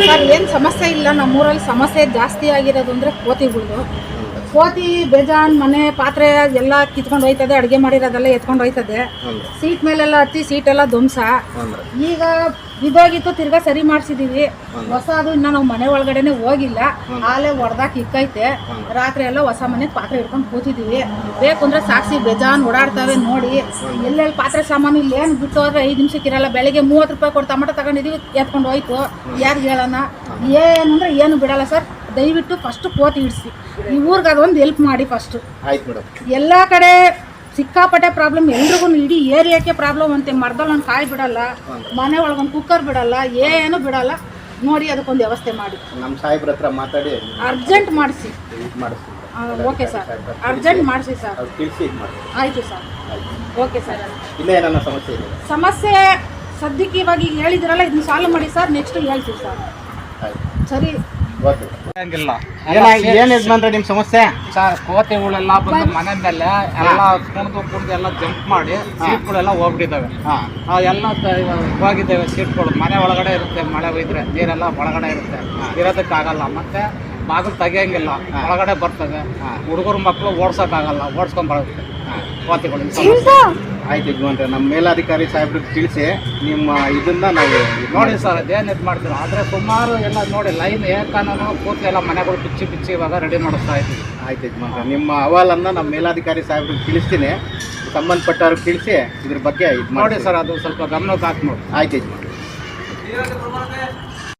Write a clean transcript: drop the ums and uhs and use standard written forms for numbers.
Sir ಏನು ಸಮಸ್ಯೆ ಇಲ್ಲ. ನಮ್ಮೂರಲ್ಲಿ ಸಮಸ್ಯೆ ಜಾಸ್ತಿ ಆಗಿರೋದು ಅಂದರೆ ಕೋತಿಗಳದು. ಕೋತಿ ಬೇಜಾನ್ ಮನೆ ಪಾತ್ರೆ ಎಲ್ಲ ಕಿತ್ಕೊಂಡು ಹೋಯ್ತದೆ, ಅಡುಗೆ ಮಾಡಿರೋದೆಲ್ಲ ಎತ್ಕೊಂಡು ಹೋಯ್ತದೆ. ಸೀಟ್ ಮೇಲೆಲ್ಲ ಹತ್ತಿ ಸೀಟೆಲ್ಲ ಧ್ವಂಸ. ಈಗ ಬಿದ್ದೋಗಿತ್ತು, ತಿರ್ಗಾ ಸರಿ ಮಾಡಿಸಿದೀವಿ. ಹೊಸ ಅದು ಇನ್ನು ನಾವು ಮನೆ ಒಳಗಡೆನೆ ಹೋಗಿಲ್ಲ, ಹಾಲೆ ಹೊಡೆದಾಕಿ ಇಕ್ಕೈತೆ. ರಾತ್ರಿ ಎಲ್ಲ ಹೊಸ ಮನೆ ಪಾತ್ರೆ ಇಟ್ಕೊಂಡು ಕೂತಿದ್ದೀವಿ. ಬೇಕು ಅಂದರೆ ಸಾಕ್ಷಿ ಬೇಜಾನ್ ಓಡಾಡ್ತವೆ ನೋಡಿ. ಎಲ್ಲೆಲ್ಲಿ ಪಾತ್ರೆ ಸಾಮಾನು ಇಲ್ಲಿ ಏನು ಬಿಟ್ಟು ಹೋದ್ರೆ 5 ನಿಮಿಷಕ್ಕಿರಲ್ಲ. ಬೆಳಗ್ಗೆ 30 ರೂಪಾಯಿ ಕೊಟ್ಟು ಟೊಮೆಟೊ ತಗೊಂಡಿದ್ದೀವಿ, ಎತ್ಕೊಂಡು ಹೋಯ್ತು. ಯಾರಿಗೆ ಹೇಳೋಣ? ಏನು ಅಂದರೆ ಏನು ಬಿಡಲ್ಲ ಸರ್. ದಯವಿಟ್ಟು ಫಸ್ಟ್ ಕೋತಿ ಇಡಿಸಿ ಈ ಊರಿಗೆ ಅದೊಂದು ಹೆಲ್ಪ್ ಮಾಡಿ ಫಸ್ಟು. ಎಲ್ಲ ಕಡೆ ಸಿಕ್ಕಾಪಟ್ಟೆ ಪ್ರಾಬ್ಲಮ್, ಎಲ್ರಿಗೂ ಇಡೀ ಏರಿಯಾಕ್ಕೆ ಪ್ರಾಬ್ಲಮ್ ಅಂತೆ. ಮರದಲ್ಲಿ ಒಂದು ಕಾಯಿ ಬಿಡಲ್ಲ, ಮನೆ ಒಳಗೊಂದು ಕುಕ್ಕರ್ ಬಿಡಲ್ಲ, ಏನು ಬಿಡಲ್ಲ. ನೋಡಿ ಅದಕ್ಕೊಂದು ವ್ಯವಸ್ಥೆ ಮಾಡಿ. ನಮ್ಮ ಸಾಹೇಬ್ರ ಹತ್ರ ಮಾತಾಡಿ ಅರ್ಜೆಂಟ್ ಮಾಡಿಸಿ. ಓಕೆ ಸರ್, ಅರ್ಜೆಂಟ್ ಮಾಡಿಸಿ ಸರ್. ಆಯಿತು ಸರ್, ಓಕೆ ಸರ್. ಸಮಸ್ಯೆ ಸದ್ಯಕ್ಕೆ ಇವಾಗ ಈಗ ಹೇಳಿದ್ರಲ್ಲ, ಇದನ್ನ ಸಾಲ್ವ್ ಮಾಡಿ ಸರ್. ನೆಕ್ಸ್ಟ್ ಹೇಳ್ತೀವಿ ಸರ್. ಸರಿ. ಏನ್ ಯಜಮಾನ್ರೆ ನಿಮ್ ಸಮಸ್ಯೆ? ಸರ್ ಕೋತಿಗಳೆಲ್ಲ ಬಂದು ಮನೆ ಮೇಲೆ ಎಲ್ಲ ಕುಣಿದು ಎಲ್ಲ ಜಂಪ್ ಮಾಡಿ ಸೀಟ್ಗಳೆಲ್ಲ ಹೋಗ್ಬಿಟ್ಟಿದ್ದಾವೆ. ಎಲ್ಲ ಹೋಗಿದ್ದೇವೆ ಸೀಟ್ಗಳು. ಮನೆ ಒಳಗಡೆ ಇರುತ್ತೆ, ಮಳೆ ಒಯ್ದ್ರೆ ನೀರೆಲ್ಲ ಒಳಗಡೆ ಇರುತ್ತೆ, ಇರೋದಕ್ಕಾಗಲ್ಲ. ಮತ್ತೆ ಬಾಗಿಲು ತೆಗಿಯಂಗಿಲ್ಲ, ಒಳಗಡೆ ಬರ್ತದೆ. ಹುಡುಗರು ಮಕ್ಕಳು ಓಡ್ಸೋಕ್ಕಾಗಲ್ಲ, ಓಡಿಸ್ಕೊಂಡ್ ಬರುತ್ತೆ ಕೋತಿಗಳು. ಆಯ್ತು ಯಜಮಾನ್ರೆ, ನಮ್ಮ ಮೇಲಾಧಿಕಾರಿ ಸಾಹೇಬ್ರಿಗೆ ತಿಳಿಸಿ ನಿಮ್ಮ ಇದನ್ನ ನಾವು ನೋಡಿ ಸರ್. ಅದೇನು ಇದು ಮಾಡ್ತೀರ ಆದರೆ ಸುಮಾರು ಎಲ್ಲ ನೋಡಿ ಲೈನ್ ಏಕಾನು ಕೋತಿ ಎಲ್ಲ ಮನೆಗಳು ಬಿಚ್ಚಿ ಇವಾಗ ರೆಡಿ ಮಾಡಿಸ್ತಾ ಇದ್ದೀವಿ. ಆಯ್ತು ಯಜಮಾನ್ರೆ, ನಿಮ್ಮ ಅಹವಾಲನ್ನು ನಮ್ಮ ಮೇಲಾಧಿಕಾರಿ ಸಾಹೇಬ್ರಿಗೆ ತಿಳಿಸ್ತೀನಿ. ಸಂಬಂಧಪಟ್ಟವ್ರಿಗೆ ತಿಳಿಸಿ ಇದ್ರ ಬಗ್ಗೆ ಇದು ನೋಡಿ ಸರ್. ಅದು ಸ್ವಲ್ಪ ಗಮನಕ್ಕೆ ಹಾಕಿ ನೋಡಿ. ಆಯ್ತು ಯಜಮಾನ್ರೆ.